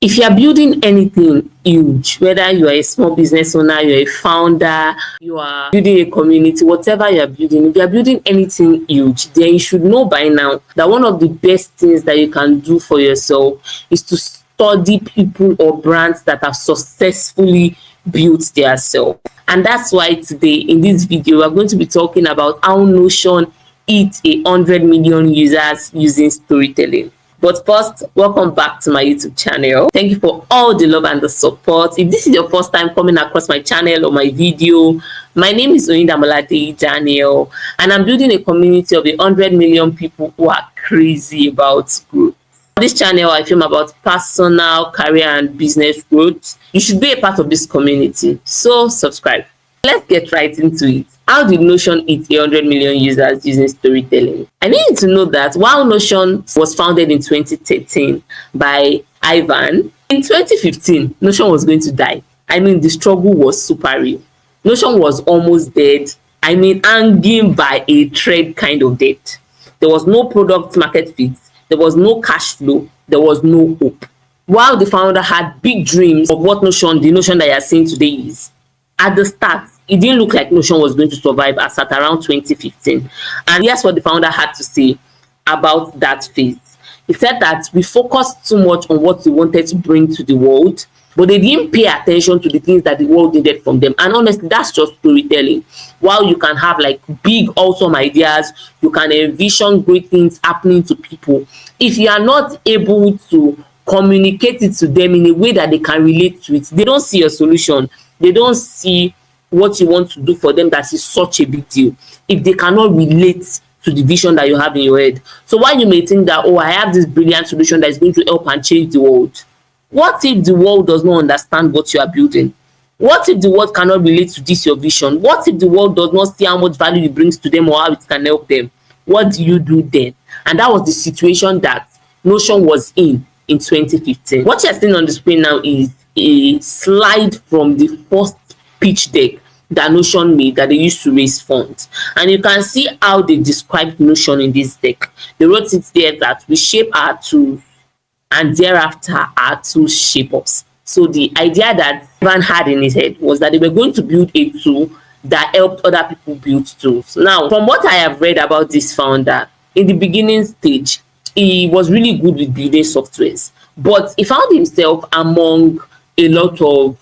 If you are building anything huge, whether you are a small business owner, you're a founder, you are building a community, whatever you are building, if you are building anything huge, then you should know by now that one of the best things that you can do for yourself is to study people or brands that have successfully built their self. And that's why today in this video, we're going to be talking about how Notion hit 100 million users using storytelling. But first, welcome back to my YouTube channel. Thank you for all the love and the support. If this is your first time coming across my channel or my video, my name is Deyi-Daniel, and I'm building a community of 100 million people who are crazy about growth. On this channel, I film about personal, career, and business growth. You should be a part of this community, so subscribe. Let's get right into it. How did Notion hit 100 million users using storytelling? I need you to know that while Notion was founded in 2013 by Ivan, in 2015, Notion was going to die. I mean, the struggle was super real. Notion was almost dead. I mean, hanging by a thread kind of dead. There was no product market fit. There was no cash flow. There was no hope. While the founder had big dreams of what Notion, the Notion that you are seeing today is, at the start, it didn't look like Notion was going to survive as at around 2015. And here's what the founder had to say about that phase. He said that we focused too much on what we wanted to bring to the world, but they didn't pay attention to the things that the world needed from them. And honestly, that's just storytelling. While you can have like big, awesome ideas, you can envision great things happening to people. If you are not able to communicate it to them in a way that they can relate to it, they don't see a solution. They don't see what you want to do for them that is such a big deal if they cannot relate to the vision that you have in your head. So while you may think that, oh, I have this brilliant solution that is going to help and change the world, what if the world does not understand what you are building? What if the world cannot relate to this your vision? What if the world does not see how much value it brings to them or how it can help them? What do you do then? And that was the situation that Notion was in 2015. What you're seeing on the screen now is a slide from the first pitch deck that Notion made that they used to raise funds. And you can see how they described Notion in this deck. They wrote it there that we shape our tools and thereafter our tools shape us. So the idea that Ivan had in his head was that they were going to build a tool that helped other people build tools. Now, from what I have read about this founder, in the beginning stage, he was really good with building softwares, but he found himself among a lot of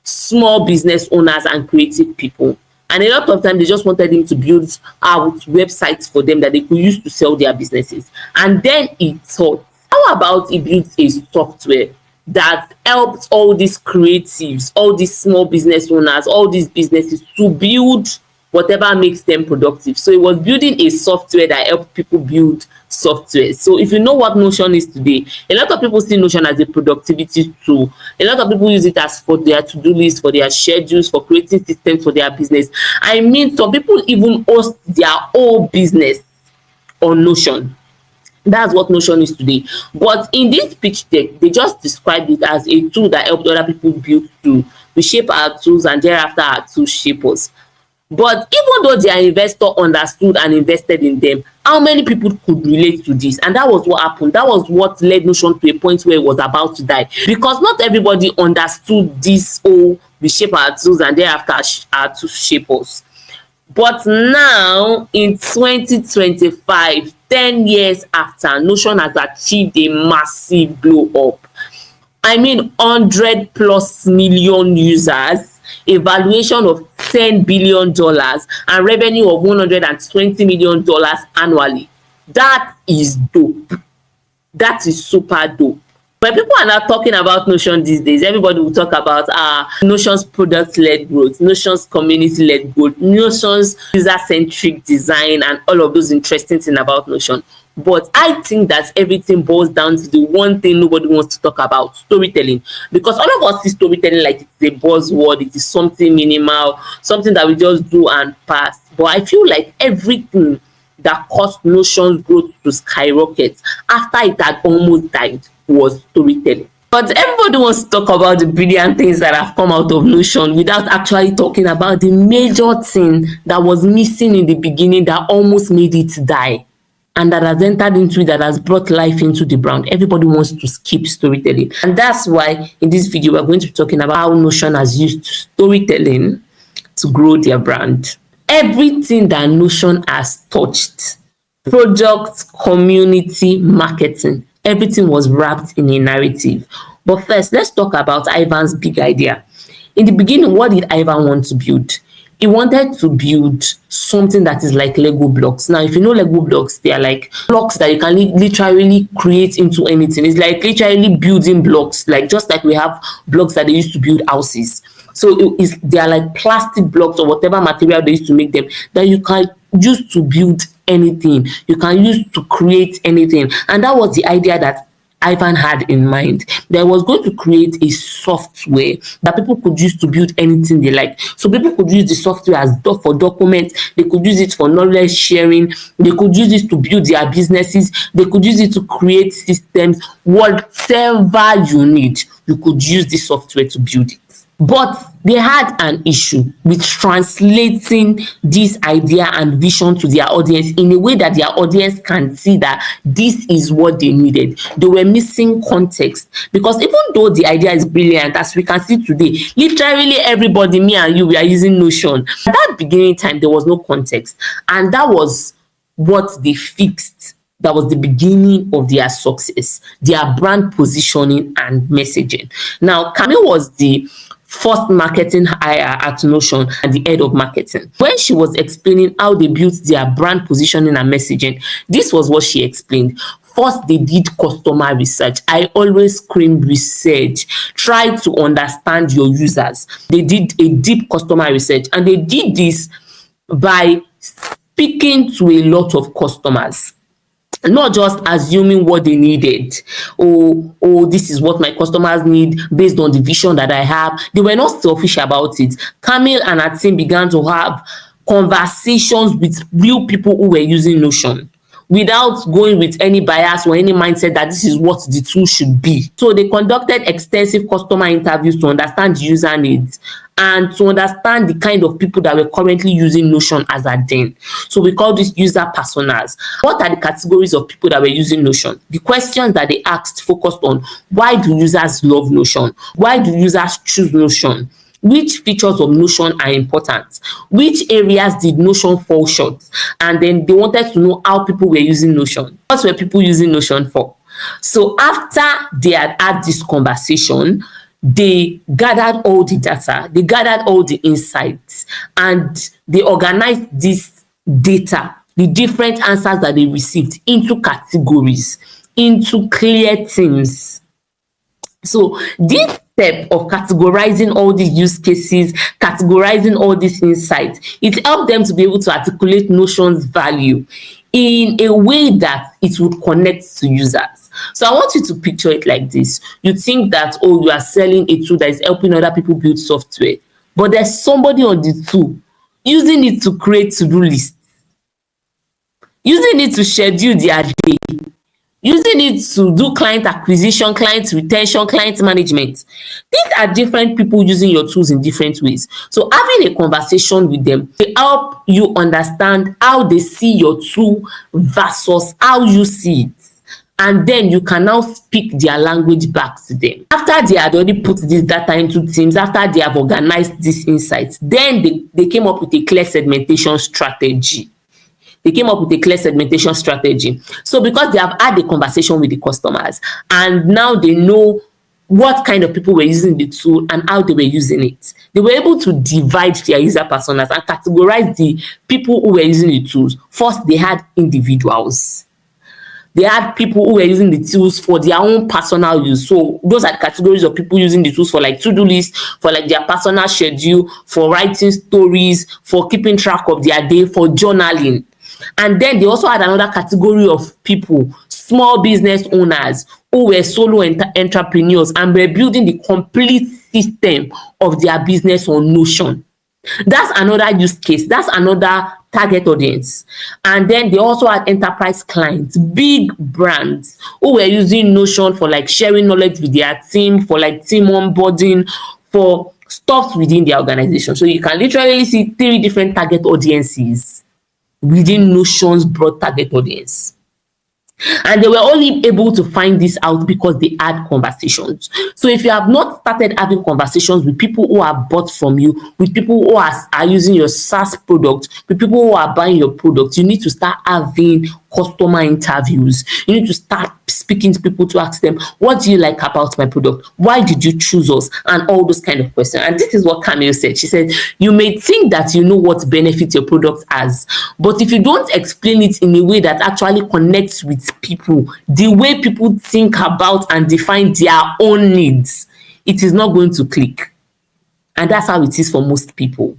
small business owners and creative people. And a lot of times they just wanted him to build out websites for them that they could use to sell their businesses. And then he thought, how about he builds a software that helps all these creatives, all these small business owners, all these businesses to build whatever makes them productive. So he was building a software that helped people build software. So if you know what Notion is today, a lot of people see Notion as a productivity tool. A lot of people use it as for their to-do list, for their schedules, for creating systems for their business. I mean, some people even host their whole business on Notion. That's what Notion is today. But in this pitch deck, they just described it as a tool that helped other people build tools. We shape our tools and thereafter our tools shape us. But even though their investor understood and invested in them, how many people could relate to this? And that was what happened. That was what led Notion to a point where it was about to die. Because not everybody understood this, oh, we shape our tools and thereafter our tools shape us. But now, in 2025, 10 years after, Notion has achieved a massive blow up. I mean, 100 plus million users, a valuation of $10 billion, and revenue of $120 million annually. That is dope. That is super dope. When people are not talking about Notion these days, everybody will talk about Notion's product-led growth, Notion's community-led growth, Notion's user-centric design, and all of those interesting things about Notion. But I think that everything boils down to the one thing nobody wants to talk about: storytelling. Because all of us see storytelling like it's a buzzword, it is something minimal, something that we just do and pass. But I feel like everything that caused Notion's growth to skyrocket after it had almost died was storytelling. But everybody wants to talk about the brilliant things that have come out of Notion without actually talking about the major thing that was missing in the beginning that almost made it die. and that has entered into it, that has brought life into the brand. Everybody wants to skip storytelling. And that's why in this video, we're going to be talking about how Notion has used storytelling to grow their brand. Everything that Notion has touched, product, community, marketing, everything was wrapped in a narrative. But first, let's talk about Ivan's big idea. In the beginning, what did Ivan want to build? He wanted to build something that is like Lego blocks. Now, if you know Lego blocks, they are like blocks that you can literally create into anything. It's like literally building blocks, like just like we have blocks that they used to build houses. So they are like plastic blocks or whatever material they used to make them that you can use to build anything. You can use to create anything. And that was the idea that Ivan had in mind. That was going to create a software that people could use to build anything they like. So people could use the software as for documents, they could use it for knowledge sharing, they could use it to build their businesses, they could use it to create systems. Whatever you need, you could use this software to build it. But they had an issue with translating this idea and vision to their audience in a way that their audience can see that this is what they needed. They were missing context, because even though the idea is brilliant, as we can see today, literally everybody, me and you, we are using Notion. At that beginning time, there was no context, and that was what they fixed. That was the beginning of their success, their brand positioning and messaging. Now, Camille was the first marketing hire at Notion and the head of marketing. When she was explaining how they built their brand positioning and messaging, this was what she explained. First, they did customer research. I always scream research. Try to understand your users. They did a deep customer research, and they did this by speaking to a lot of customers. Not just assuming what they needed. Oh, this is what my customers need based on the vision that I have. They were not selfish about it. Camille and her team began to have conversations with real people who were using Notion, without going with any bias or any mindset that this is what the tool should be. So they conducted extensive customer interviews to understand the user needs and to understand the kind of people that were currently using Notion as at then. So we call this user personas. What are the categories of people that were using Notion? The questions that they asked focused on: why do users love Notion? Why do users choose Notion? Which features of Notion are important? Which areas did Notion fall short? And then they wanted to know how people were using Notion. What were people using Notion for? So after they had this conversation, they gathered all the data, they gathered all the insights, and they organized this data, the different answers that they received, into categories, into clear themes. So this step of categorizing all these use cases, categorizing all these insights, it helped them to be able to articulate Notion's value in a way that it would connect to users. So I want you to picture it like this. You think that, oh, you are selling a tool that is helping other people build software, but there's somebody on the tool using it to create to-do lists, using it to schedule their day, using it to do client acquisition, client retention, client management. These are different people using your tools in different ways. So having a conversation with them will help you understand how they see your tool versus how you see it. And then you can now speak their language back to them. After they had already put this data into teams, after they have organized these insights, then they came up with a clear segmentation strategy. So because they have had a conversation with the customers, and now they know what kind of people were using the tool and how they were using it, they were able to divide their user personas and categorize the people who were using the tools. First, they had individuals. They had people who were using the tools for their own personal use. So those are the categories of people using the tools for like to-do lists, for like their personal schedule, for writing stories, for keeping track of their day, for journaling. And then they also had another category of people, small business owners, who were solo entrepreneurs and were building the complete system of their business on Notion. That's another use case. That's another target audience. And then they also had enterprise clients, big brands who were using Notion for like sharing knowledge with their team, for like team onboarding, for stuff within their organization. So you can literally see 3 different target audiences within Notion's broad target audience. And they were only able to find this out because they had conversations. So if you have not started having conversations with people who have bought from you, with people who are using your SaaS product, with people who are buying your product, you need to start having customer interviews. You need to start speaking to people to ask them, what do you like about my product? Why did you choose us? And all those kind of questions. And this is what Camille said. She said, you may think that you know what benefit your product has, but if you don't explain it in a way that actually connects with people, the way people think about and define their own needs, it is not going to click. And that's how it is for most people.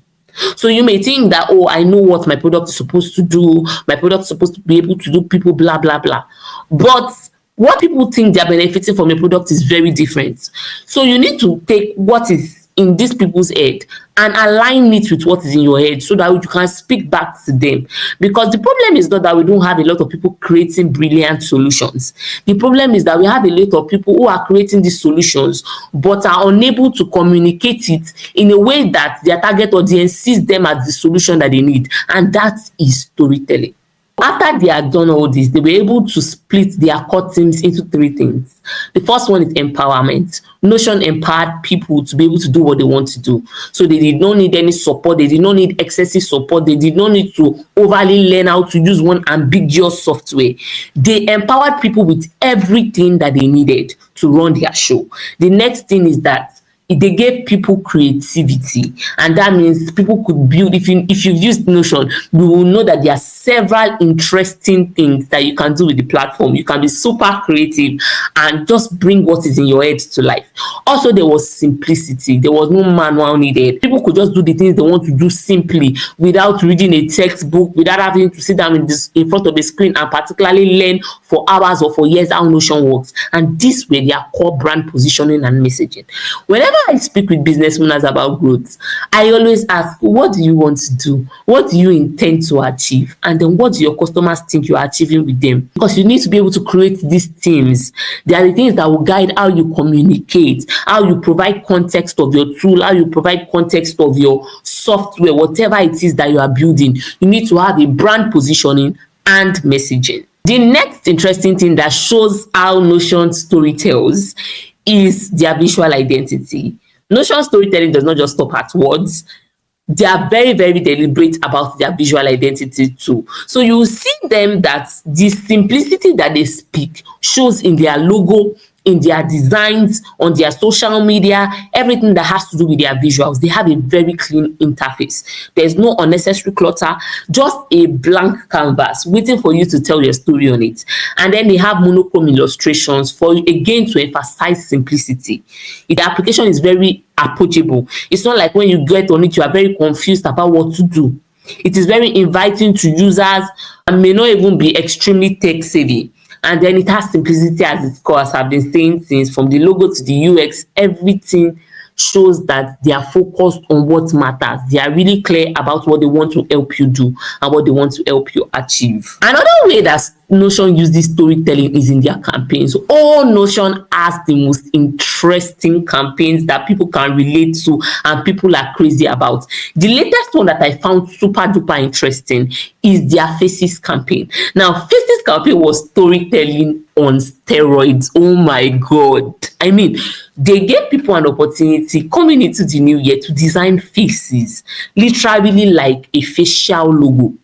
So you may think that, oh, I know what my product is supposed to do. My product is supposed to be able to do people, blah, blah, blah. But what people think they're benefiting from a product is very different. So you need to take what is in these people's head and align it with what is in your head so that you can speak back to them. Because the problem is not that we don't have a lot of people creating brilliant solutions. The problem is that we have a lot of people who are creating these solutions but are unable to communicate it in a way that their target audience sees them as the solution that they need. And that is storytelling. After they had done all this, they were able to split their core teams into three things. The first one is empowerment. Notion empowered people to be able to do what they want to do. So they did not need any support. They did not need excessive support. They did not need to overly learn how to use one ambiguous software. They empowered people with everything that they needed to run their show. The next thing is that they gave people creativity, and that means people could build. If you've used Notion, you will know that there are several interesting things that you can do with the platform. You can be super creative and just bring what is in your head to life. Also, there was simplicity. There was no manual needed. People could just do the things they want to do simply without reading a textbook, without having to sit down in front of the screen and particularly learn for hours or for years how Notion works. And this were their core brand positioning and messaging. Whenever I speak with business owners about growth, I always ask, what do you want to do? What do you intend to achieve? And then what do your customers think you are achieving with them? Because you need to be able to create these themes. They are the things that will guide how you communicate, how you provide context of your tool, how you provide context of your software, whatever it is that you are building. You need to have a brand positioning and messaging. The next interesting thing that shows how Notion story tells is their visual identity. Notion storytelling does not just stop at words. They are very, very deliberate about their visual identity too. So you will see them that the simplicity that they speak shows in their logo, in their designs, on their social media, everything that has to do with their visuals. They have a very clean interface. There's no unnecessary clutter, just a blank canvas waiting for you to tell your story on it. And then they have monochrome illustrations for, again, to emphasize simplicity. The application is very approachable. It's not like when you get on it, you are very confused about what to do. It is very inviting to users and may not even be extremely tech savvy. And then it has simplicity as its core, as I've been saying since, from the logo to the UX, everything shows that they are focused on what matters. They are really clear about what they want to help you do and what they want to help you achieve. Another way that Notion uses storytelling is in their campaigns. All Notion has the most interesting campaigns that people can relate to and people are crazy about. The latest one that I found super duper interesting is their Faces campaign. Now, Faces campaign was storytelling on steroids. Oh my God. I mean, they gave people an opportunity coming into the new year to design faces, literally like a facial logo.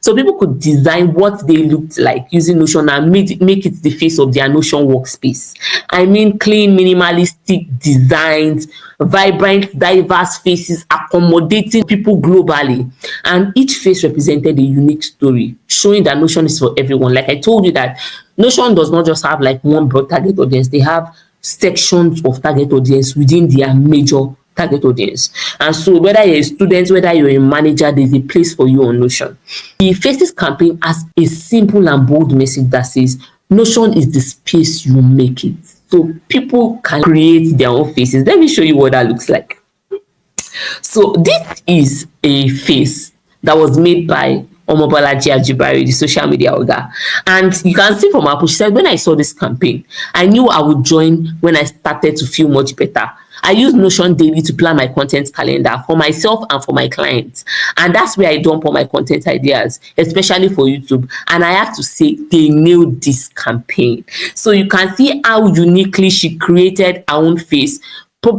So people could design what they looked like using Notion and make it the face of their Notion workspace. I mean, clean, minimalistic designs, vibrant, diverse faces, accommodating people globally. And each face represented a unique story, showing that Notion is for everyone. Like I told you that Notion does not just have like one broad target audience. They have sections of target audience within their major target audience. And so whether you're a student, whether you're a manager, there's a place for you on Notion. The Faces campaign has a simple and bold message that says Notion is the space you make it. So people can create their own faces. Let me show you what that looks like. So this is a face that was made by Omobolaji Ajibari, the social media oga. And you can see from her post, she said, when I saw this campaign, I knew I would join when I started to feel much better. I use Notion daily to plan my content calendar for myself and for my clients. And that's where I dump all my content ideas, especially for YouTube. And I have to say, they nailed this campaign. So you can see how uniquely she created her own face,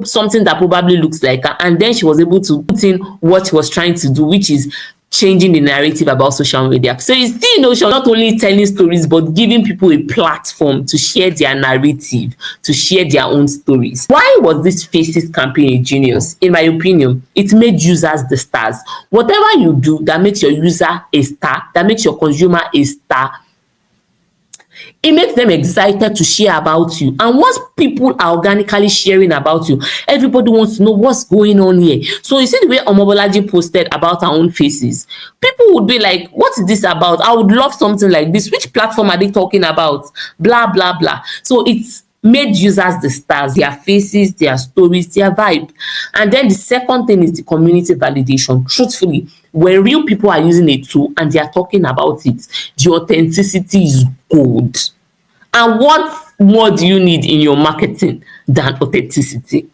something that probably looks like her, and then she was able to put in what she was trying to do, which is changing the narrative about social media. So you see Notion not only telling stories, but giving people a platform to share their narrative, to share their own stories. Why was this Faces campaign a genius? In my opinion, it made users the stars. Whatever you do that makes your user a star, that makes your consumer a star, it makes them excited to share about you. And once people are organically sharing about you, everybody wants to know what's going on here. So you see the way Omobolaji posted about her own faces, people would be like, what is this about? I would love something like this. Which platform are they talking about? Blah, blah, blah. So it's made users the stars, their faces, their stories, their vibe. And then the second thing is the community validation. Truthfully, when real people are using a tool and they are talking about it, the authenticity is gold. And what more do you need in your marketing than authenticity?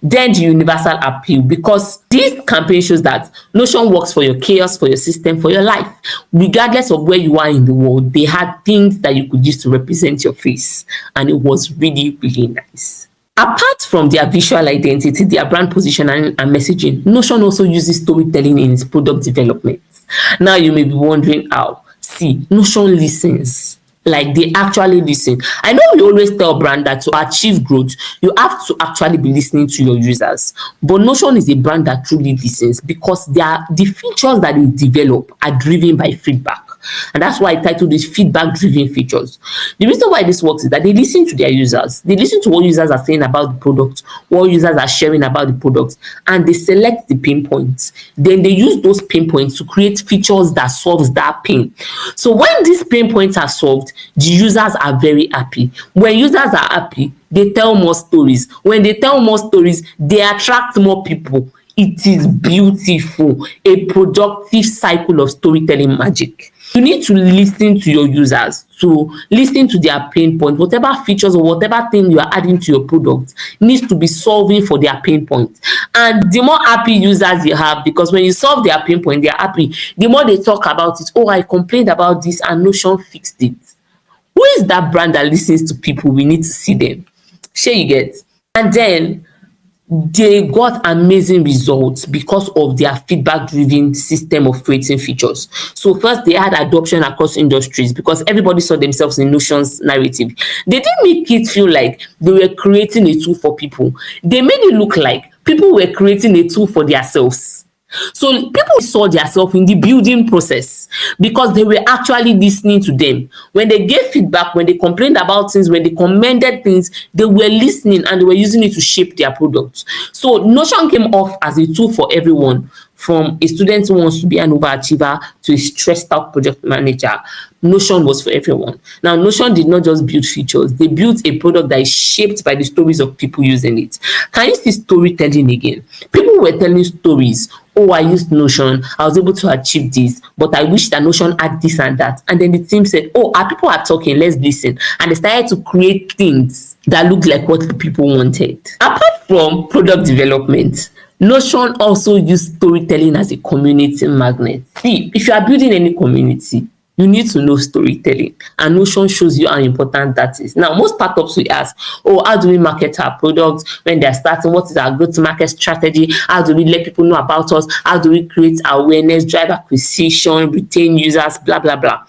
Then the universal appeal, because this campaign shows that Notion works for your chaos, for your system, for your life. Regardless of where you are in the world, they had things that you could use to represent your face. And it was really, really nice. Apart from their visual identity, their brand positioning and messaging, Notion also uses storytelling in its product development. Now you may be wondering how. See, Notion listens. Like, they actually listen. I know we always tell brand that to achieve growth, you have to actually be listening to your users. But Notion is a brand that truly listens, because the features that they develop are driven by feedback. And that's why I titled this feedback-driven features. The reason why this works is that they listen to their users. They listen to what users are saying about the product, what users are sharing about the product, and they select the pain points. Then they use those pain points to create features that solves that pain. So when these pain points are solved, the users are very happy. When users are happy, they tell more stories. When they tell more stories, they attract more people. It is beautiful, a productive cycle of storytelling magic. You need to listen to your users, to listen to their pain point. Whatever features or whatever thing you are adding to your product needs to be solving for their pain point. And the more happy users you have, because when you solve their pain point, they're happy. The more they talk about it, oh, I complained about this and Notion fixed it. Who is that brand that listens to people? We need to see them. Sure, you get. And then they got amazing results because of their feedback-driven system of creating features. So first, they had adoption across industries because everybody saw themselves in Notion's narrative. They didn't make it feel like they were creating a tool for people. They made it look like people were creating a tool for themselves. So people saw themselves in the building process because they were actually listening to them. When they gave feedback, when they complained about things, when they commended things, they were listening and they were using it to shape their products. So Notion came off as a tool for everyone, from a student who wants to be an overachiever to a stressed out project manager. Notion was for everyone. Now, Notion did not just build features, they built a product that is shaped by the stories of people using it. Can you see storytelling again? People were telling stories. Oh, I used Notion, I was able to achieve this, but I wish that Notion had this and that. And then the team said, oh, our people are talking, let's listen. And they started to create things that looked like what the people wanted. Apart from product development, Notion also used storytelling as a community magnet. See, if you are building any community, you need to know storytelling, and Notion shows you how important that is. Now, most startups will ask, oh, how do we market our products when they're starting? What is our go-to-market strategy? How do we let people know about us? How do we create awareness, drive acquisition, retain users, blah, blah, blah.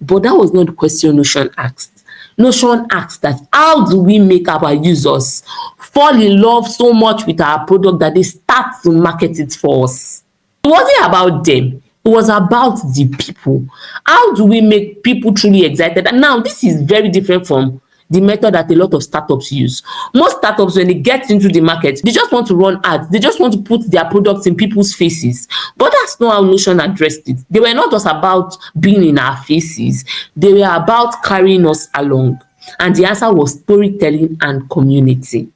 But that was not the question Notion asked. Notion asked that, how do we make our users fall in love so much with our product that they start to market it for us? It wasn't about them. It was about the people. How do we make people truly excited? And now this is very different from the method that a lot of startups use. Most startups, when they get into the market, they just want to run ads. They just want to put their products in people's faces. But that's not how Notion addressed it. They were not just about being in our faces. They were about carrying us along. And the answer was storytelling and community.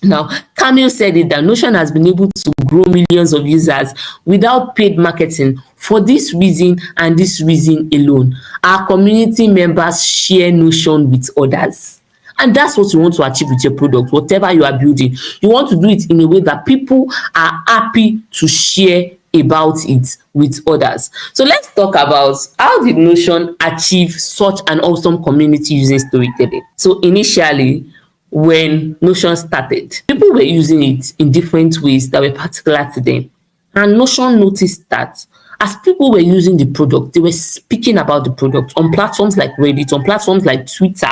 Now, Camille said it that Notion has been able to grow millions of users without paid marketing. For this reason and this reason alone, our community members share Notion with others. And that's what you want to achieve with your product, whatever you are building. You want to do it in a way that people are happy to share about it with others. So let's talk about how did Notion achieve such an awesome community using storytelling. So initially, when Notion started, people were using it in different ways that were particular to them. And Notion noticed that as people were using the product, they were speaking about the product on platforms like Reddit, on platforms like Twitter,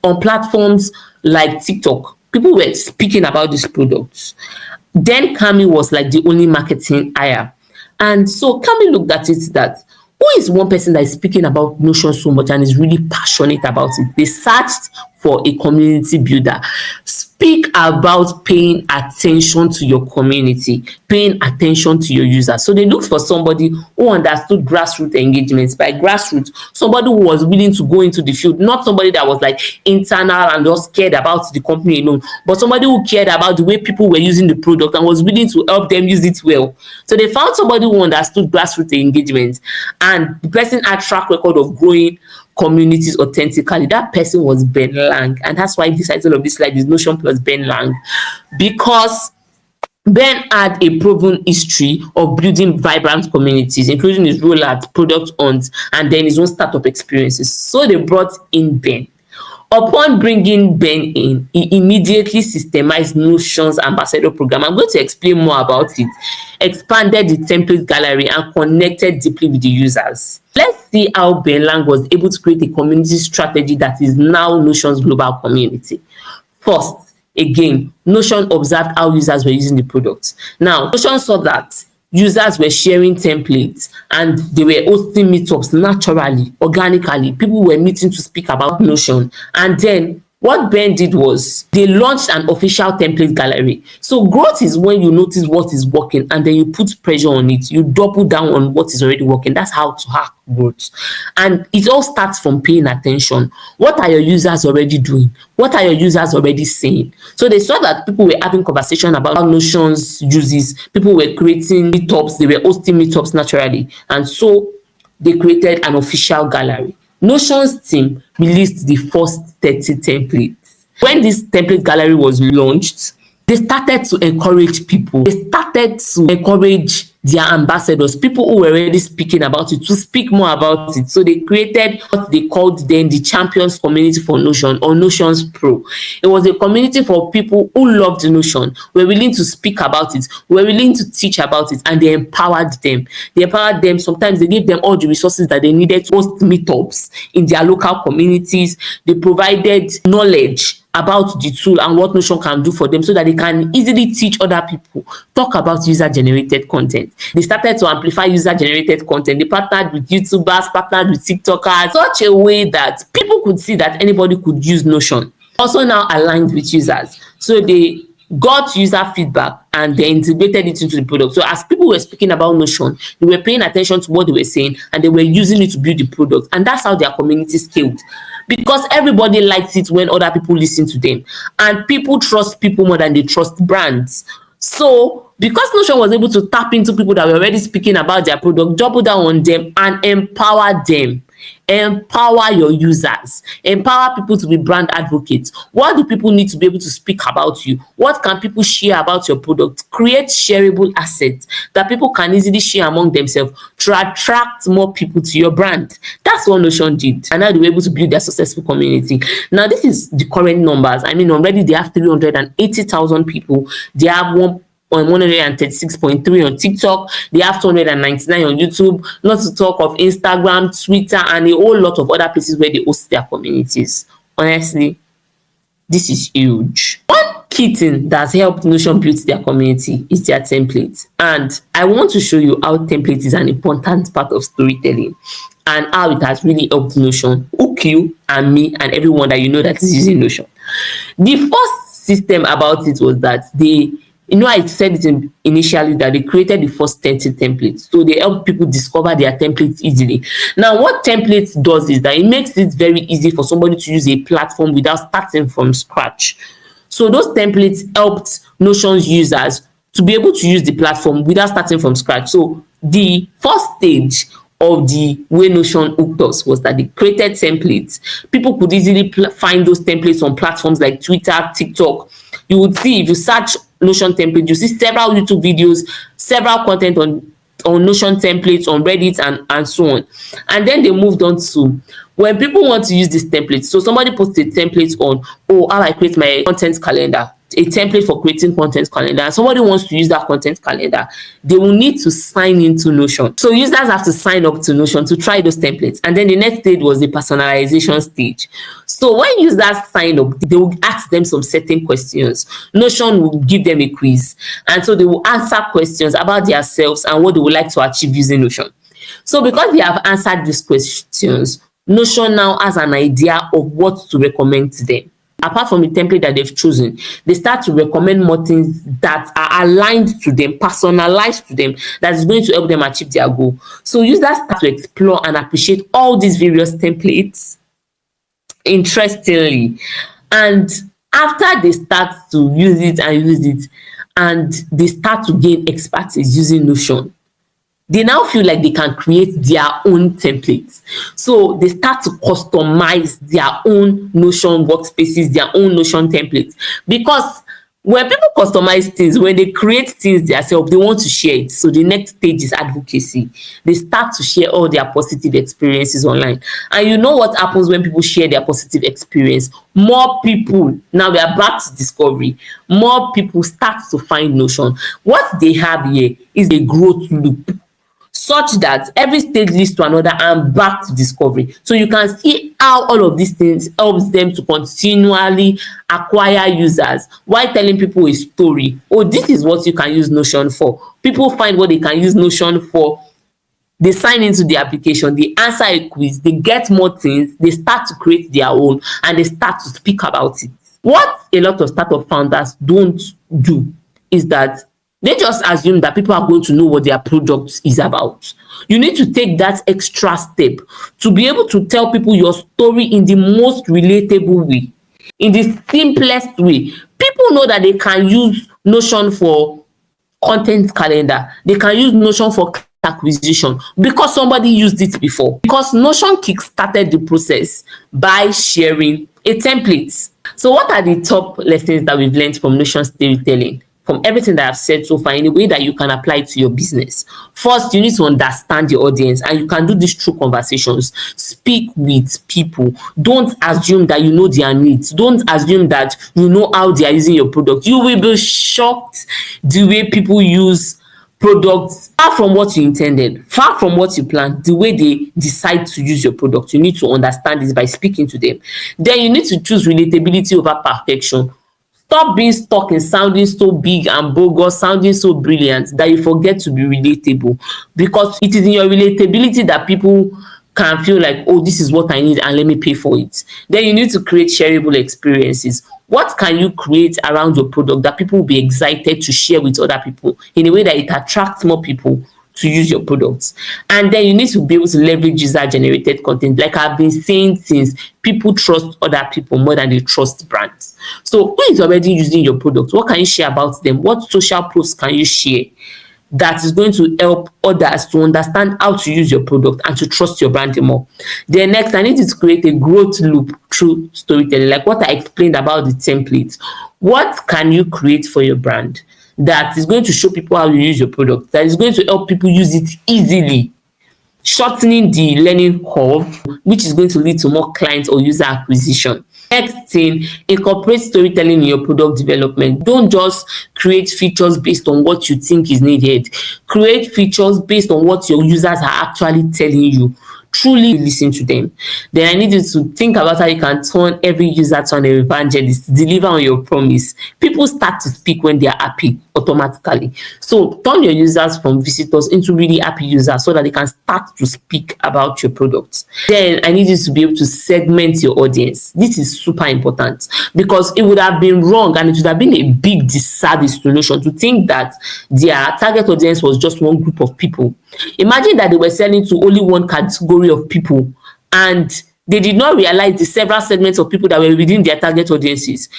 on platforms like TikTok. People were speaking about these products. Then Cami was like the only marketing hire. And so Cami looked at it that who is one person that is speaking about Notion so much and is really passionate about it? They searched for a community builder. Speak about paying attention to your community, paying attention to your users. So they looked for somebody who understood grassroots engagements. By grassroots, somebody who was willing to go into the field, not somebody that was like internal and just cared about the company alone, but somebody who cared about the way people were using the product and was willing to help them use it well. So they found somebody who understood grassroots engagements, and the person had track record of growing communities authentically. That person was Ben Lang, and that's why the title of this slide is Notion plus Ben Lang, because Ben had a proven history of building vibrant communities, including his role at Product Hunt and then his own startup experiences. So they brought in Ben. Upon bringing Ben in, he immediately systemized Notion's ambassador program. I'm going to explain more about it, expanded the template gallery, and connected deeply with the users. Let's see how Ben Lang was able to create a community strategy that is now Notion's global community. First, again, Notion observed how users were using the product. Now, Notion saw that users were sharing templates and they were hosting meetups naturally, organically. People were meeting to speak about Notion. And then what Ben did was they launched an official template gallery. So growth is when you notice what is working and then you put pressure on it. You double down on what is already working. That's how to hack growth. And it all starts from paying attention. What are your users already doing? What are your users already saying? So they saw that people were having conversation about Notion's uses. People were creating meetups. They were hosting meetups naturally. And so they created an official gallery. Notion's team released the first 30 templates. When this template gallery was launched, they started to encourage people. They started to encourage their ambassadors, people who were already speaking about it, to speak more about it. So they created what they called then the Champions Community for Notion, or Notions Pro. It was a community for people who loved Notion, were willing to speak about it, were willing to teach about it, and they empowered them. They empowered them. Sometimes they gave them all the resources that they needed to host meetups in their local communities. They provided knowledge about the tool and what Notion can do for them so that they can easily teach other people, talk about user-generated content. They started to amplify user-generated content. They partnered with YouTubers, partnered with TikTokers, such a way that people could see that anybody could use Notion. Also now aligned with users. So they got user feedback and they integrated it into the product. So as people were speaking about Notion, they were paying attention to what they were saying and they were using it to build the product. And that's how their community scaled. Because everybody likes it when other people listen to them. And people trust people more than they trust brands. So because Notion was able to tap into people that were already speaking about their product, double down on them and empower them. Empower your users. Empower people to be brand advocates. What do people need to be able to speak about you? What can people share about your product? Create shareable assets that people can easily share among themselves to attract more people to your brand. That's what Notion did. And now they were able to build their successful community. Now, this is the current numbers. I mean, already they have 380,000 people. They have 136.3 on TikTok. They have 299 on YouTube, not to talk of Instagram, Twitter, and a whole lot of other places where they host their communities. Honestly, this is huge. One key thing that's helped Notion build their community is their template. And I want to show you how template is an important part of storytelling and how it has really helped Notion hook you and me and everyone that you know that is using Notion. The first system about it was that I said it initially that they created the first 30 templates. So they help people discover their templates easily. Now, what templates does is that it makes it very easy for somebody to use a platform without starting from scratch. So those templates helped Notion's users to be able to use the platform without starting from scratch. So the first stage of the way Notion hooked us was that they created templates. People could easily find those templates on platforms like Twitter, TikTok. You would see, if you search Notion template, you see several YouTube videos, several content on Notion templates, on Reddit, and so on. And then they moved on to, when people want to use this template, so somebody puts a template on, oh, how I create my content calendar, a template for creating content calendar, and somebody wants to use that content calendar, they will need to sign into Notion. So users have to sign up to Notion to try those templates. And then the next stage was the personalization stage. So when users sign up, they will ask them some certain questions. Notion will give them a quiz, and so they will answer questions about themselves and what they would like to achieve using Notion. So because they have answered these questions, Notion now has an idea of what to recommend to them. Apart from the template that they've chosen, they start to recommend more things that are aligned to them, personalized to them, that is going to help them achieve their goal. So users start to explore and appreciate all these various templates interestingly. And after they start to use it, and they start to gain expertise using Notion, they now feel like they can create their own templates. So they start to customize their own Notion workspaces, their own Notion templates. Because when people customize things, when they create things themselves, they want to share it. So the next stage is advocacy. They start to share all their positive experiences online. And you know what happens when people share their positive experience? More people, now we are back to discovery, more people start to find Notion. What they have here is a growth loop, such that every stage leads to another and back to discovery. So you can see how all of these things helps them to continually acquire users while telling people a story. Oh, this is what you can use Notion for. People find what they can use Notion for. They sign into the application, they answer a quiz, they get more things, they start to create their own, and they start to speak about it. What a lot of startup founders don't do is that they just assume that people are going to know what their product is about. You need to take that extra step to be able to tell people your story in the most relatable way, in the simplest way. People know that they can use Notion for content calendar, they can use Notion for acquisition because somebody used it before. Because Notion kick-started the process by sharing a template. So what are the top lessons that we've learned from Notion storytelling? From everything that I've said so far, in a way that you can apply it to your business. First, you need to understand your audience, and you can do this through conversations. Speak with people. Don't assume that you know their needs. Don't assume that you know how they are using your product. You will be shocked the way people use products far from what you intended, far from what you planned, the way they decide to use your product. You need to understand this by speaking to them. Then you need to choose relatability over perfection. Stop being stuck in sounding so big and bogus, sounding so brilliant that you forget to be relatable. Because it is in your relatability that people can feel like, oh, this is what I need and let me pay for it. Then you need to create shareable experiences. What can you create around your product that people will be excited to share with other people in a way that it attracts more people to use your products? And then you need to be able to leverage user-generated content. Like I've been saying since, people trust other people more than they trust brands. So who is already using your product? What can you share about them? What social posts can you share that is going to help others to understand how to use your product and to trust your brand more? Then next, I need you to create a growth loop through storytelling, like what I explained about the template. What can you create for your brand that is going to show people how you use your product, that is going to help people use it easily, shortening the learning curve, which is going to lead to more clients or user acquisition? Next thing, incorporate storytelling in your product development. Don't just create features based on what you think is needed. Create features based on what your users are actually telling you. Truly listen to them. Then I need you to think about how you can turn every user to an evangelist, deliver on your promise. People start to speak when they are happy automatically. So turn your users from visitors into really happy users so that they can start to speak about your products. Then I need you to be able to segment your audience. This is super important because it would have been wrong and it would have been a big disservice to Notion to think that their target audience was just one group of people. Imagine that they were selling to only one category of people and they did not realize the several segments of people that were within their target audiences.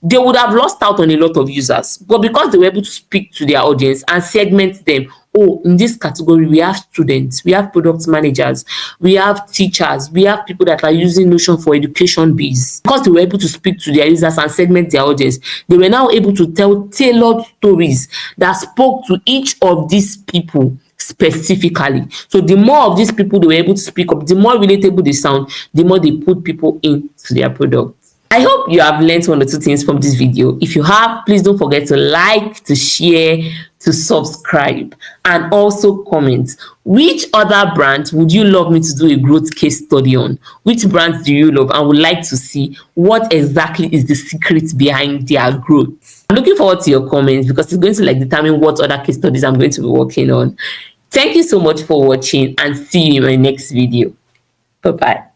they would have lost out on a lot of users. But because they were able to speak to their audience and segment them, oh, in this category, we have students, we have product managers, we have teachers, we have people that are using Notion for education base. Because they were able to speak to their users and segment their audience, they were now able to tell tailored stories that spoke to each of these people specifically. So the more of these people they were able to speak up, the more relatable they sound, the more they put people into their product. I hope you have learned one or two things from this video. If you have, please don't forget to like, to share, to subscribe, and also comment. Which other brands would you love me to do a growth case study on? Which brands do you love and would like to see what exactly is the secret behind their growth? I'm looking forward to your comments because it's going to determine what other case studies I'm going to be working on. Thank you so much for watching and see you in my next video. Bye-bye.